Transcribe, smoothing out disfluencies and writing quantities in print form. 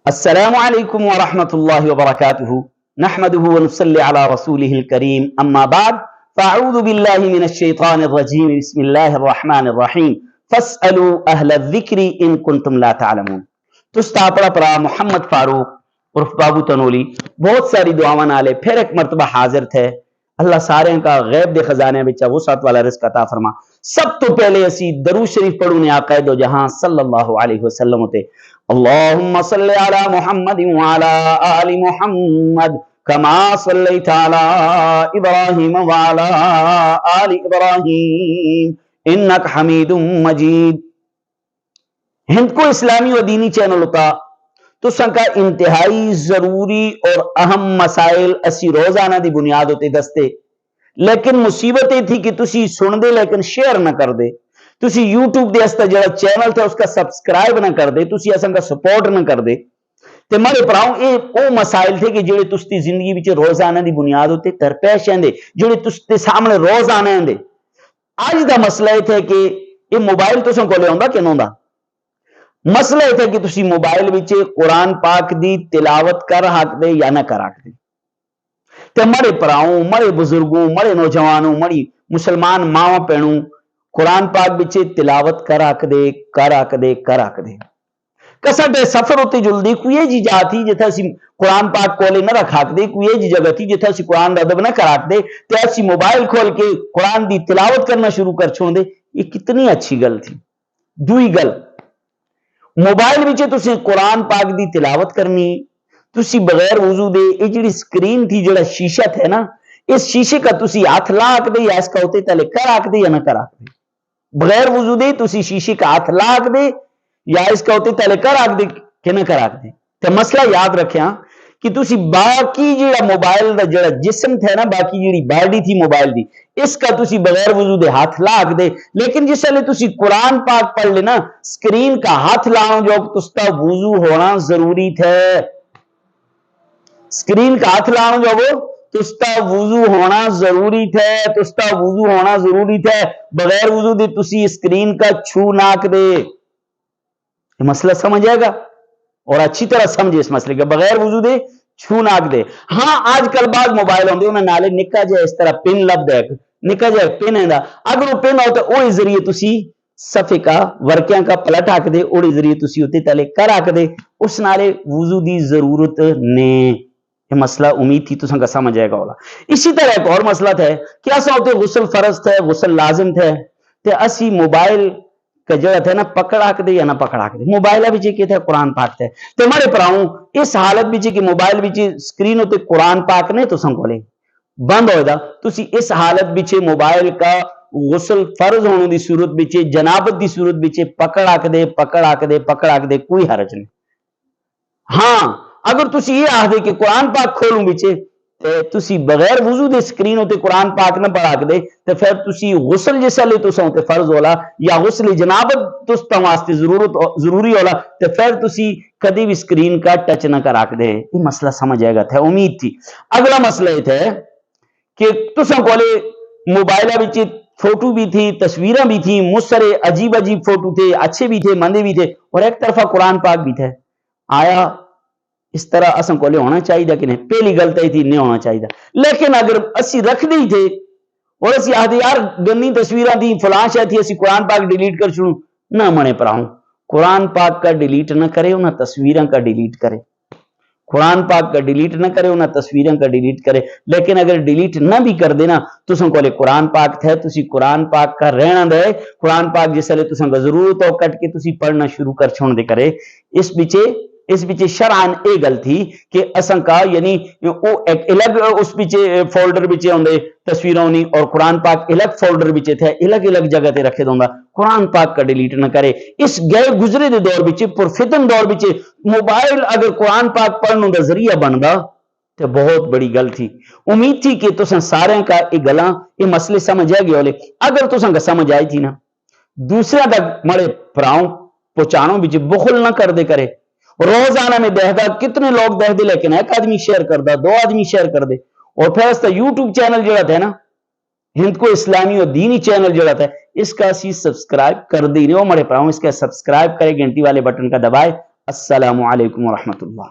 السلام علیکم ورحمۃ اللہ وبرکاتہ نحمده ونصلی علی رسوله الکریم اما بعد فاعوذ باللہ من الشیطان الرجیم بسم اللہ الرحمن الرحیم فاسألوا اہل الذکر ان کنتم لا تعلمون۔ تستا پڑا پڑا محمد فاروق عرف بابو تنولی بہت ساری دعاواں نالے پھر ایک مرتبہ حاضر تھے۔ اللہ سارے کا غیب دے خزانے بچا وسعت والا رزق عطا فرما۔ سب تو پہلے اسی درود شریف پڑھو نے آقا دو جہاں صلی اللہ علیہ وسلم تے اللہم صلی علی محمد وعلی آل محمد کما صلیت علی ابراہیم وعلی آل ابراہیم انک حمید مجید۔ ہند کو اسلامی و دینی چینل ہوتا تو سنکا انتہائی ضروری اور اہم مسائل اسی روزانہ دی بنیاد ہوتے دستے، لیکن مصیبت یہ تھی کہ تسی سن دے لیکن شیئر نہ کر دے، تسی یوٹیوب دے استا جڑا چینل تھا اس کا سبسکرائب نہ کر دے، تسی اساں کا سپورٹ نہ کر دے تے مارے پراؤں اے او مسائل تھے کہ جڑے تستی زندگی وچ روزانہ دی بنیاد ہوتے درپیش ہیں دے، جڑے تستے سامنے روزانہ ہیں دے۔ آج دا مسئلہ یہ تھے کہ یہ موبائل تساں کولے ہوندا کہ نہ ہوندا؟ مسئلہ یہ تھا کہ تسی موبائل وچ قرآن پاک دی تلاوت کر حق دے یا نہ کر حق دے تے مڑے پراؤں مڑے بزرگوں مڑے نوجوانوں مڑی مسلمان ماں پینوں قرآن پاک وچ تلاوت کر حق دے کر حق دے کر حق دے۔ کساڈے سفر ہوتے جلدی کوئی جی جا تھی جتھا اسی قرآن پاک کولے نہ رکھ حق دے، کوئی جی جگہ تھی جتھا اسی قرآن دا ادب نہ کر حق دے تے اسی موبائل کھول کے قرآن دی تلاوت کرنا شروع کر چھوڑ دے۔ یہ کتنی اچھی گل تھی۔ دوئی گل، موبائل وچ تسی قرآن پاک دی تلاوت کرنی، تسی بغیر وضو دے یہ جڑی سکرین تھی جڑا شیشہ تھے نا، اس شیشے کا تسی ہاتھ لا دے یا اس کا ہوتے تلے کر آکھ دے یا نہ کر آکھ دے۔ بغیر وضو دے تسی شیشے کا ہاتھ لا دے یا اس کا ہوتے تلے کر آکھ دے کہ نہ کر آکھ دے۔ تے مسئلہ یاد رکھیاں کہ تسی باقی جڑا موبائل دا جڑا جسم تھے نا، باقی جڑی باڈی تھی موبائل دی، اس کا تسی بغیر وضو دے ہاتھ لاک دے، لیکن جس لئے تسی قرآن پاک پڑھ لینا سکرین کا ہاتھ لاؤں جو تستا وضو ہونا ضروری تھے۔ سکرین کا ہاتھ لاؤں جو وہ تستا وضو ہونا ضروری تھے، تستا وضو ہونا ضروری تھے۔ بغیر وضو دے تسی سکرین کا چھو ناک دے۔ یہ مسئلہ سمجھ آئے گا اور اچھی طرح سمجھے اس مسئلے کا، بغیر وضو دے چھو ناک دے۔ ہاں آج کل بعض موبائل ہوندے انہیں نالے نکا جائے اس طرح پن لب دے، نکا جائے پن ہے دا، اگر وہ پن ہوتا اوڑی ذریعے تسی صفحے کا ورکیاں کا پلٹ آکھ دے، اوڑی ذریعے تسی ہوتے تلے کر آکھ دے، اس نالے وضو دی ضرورت نے۔ یہ مسئلہ امید تھی تو سنگا سمجھ آئے گا اولا۔ اسی طرح ایک اور مسئلہ تھا کہ ایسا ہوتے غسل فرض تھے، غسل لازم تھے تے اسی موبائل کا جڑا تھا نا پکڑ آکھ دے یا نہ پکڑ آکھ دے۔ موبائلہ بھی چاہیے تھے قرآن پاک تھے تو ہمارے پراؤں اس حالت بھی چاہیے کہ موبائل بھی چاہیے سکرین ہوتے قرآن پاک نے تو سنگولے بند ہوئے دا تو سی اس حالت بھی چاہیے موبائل کا غسل فرض ہونے دی صورت بھی چاہیے جنابت دی صورت بھی چاہیے پکڑ آکھ دے پکڑ آکھ دے پکڑ آکھ دے، کوئی حرج نہیں۔ ہاں اگر تسی یہ آکھ دے کہ قرآن پاک کھولوں بھی چاہیے تسی بغیر وضو دے سکرین ہوتے قرآن پاک نہ پڑھا دے تو پھر تسی غسل جیسا لے تو ہوتے فرض ہولا یا غسل جنابت تستا واسطے ضروری ہولا تو پھر تسی کدی بھی سکرین کا ٹچ نہ کر آکھ دے۔ یہ مسئلہ سمجھ آئے گا تھا، امید تھی۔ اگلا مسئلہ یہ تھا کہ تساں کولے موبائلہ بھی فوٹو بھی تھی، تصویریں بھی تھی، مصرے عجیب عجیب فوٹو تھے، اچھے بھی تھے مندے بھی تھے اور ایک طرفہ قرآن پاک بھی تھے۔ آیا اس طرح اساں کولے ہونا چاہیے کہ نہیں؟ پہلی غلطی تھی نہیں ہونا چاہیے، لیکن اگر اسی رکھ دی تھے اور اسی آدھے یار گندی تصویریں تھی فلاں شاید تھی اسی قرآن پاک ڈیلیٹ کر چھوڑوں، نہ منے پراؤں قرآن پاک کا ڈیلیٹ نہ کرے انہاں تصویریں کا ڈیلیٹ کرے، قرآن پاک کا ڈیلیٹ نہ کرے انہاں تصویریں کا ڈیلیٹ کرے۔ لیکن اگر ڈیلیٹ نہ بھی کر دینا تو سن کولے قرآن پاک تھے تسی قرآن پاک کا رہنا دے، قرآن پاک جس لئے تساں کا ضرورت ہو کٹ کے تسی پڑھنا شروع کر چھوڑ دے کرے۔ اس بچے شرعاً اے گل تھی کہ اساں کا یعنی او ایک الگ اس بچے فولڈر بچے ہوندے تصویروں نہیں اور قرآن پاک الگ فولڈر بچے تھے الگ جگہ تے رکھے دوندا، قرآن پاک کا ڈیلیٹ نہ کرے۔ اس گئے گزرے دے دور بچے پرفتن دور بچے موبائل اگر قرآن پاک پڑھنے دا ذریعہ بندا تو بہت بڑی گل تھی۔ امید تھی کہ تساں سارے کا یہ گلاں یہ مسئلے سمجھ آ گئے ہولے۔ اگر تساں کا سمجھ آئی تھی نا دوسرے تک مڑے پراؤں پہنچانوں بچے بخل نہ کر دے کرے۔ روزانہ میں دیکھتا کتنے لوگ دیکھ دے لیکن ایک آدمی شیئر کر دا، دو آدمی شیئر کر دے اور پھر اس تا یوٹیوب چینل جڑا تھا نا ہند کو اسلامی اور دینی چینل جڑا تھا اس کا اسی سبسکرائب کر دی نہیں، وہ مڑے پراؤں اس کا سبسکرائب کرے گھنٹی والے بٹن کا دبائے۔ السلام علیکم ورحمۃ اللہ.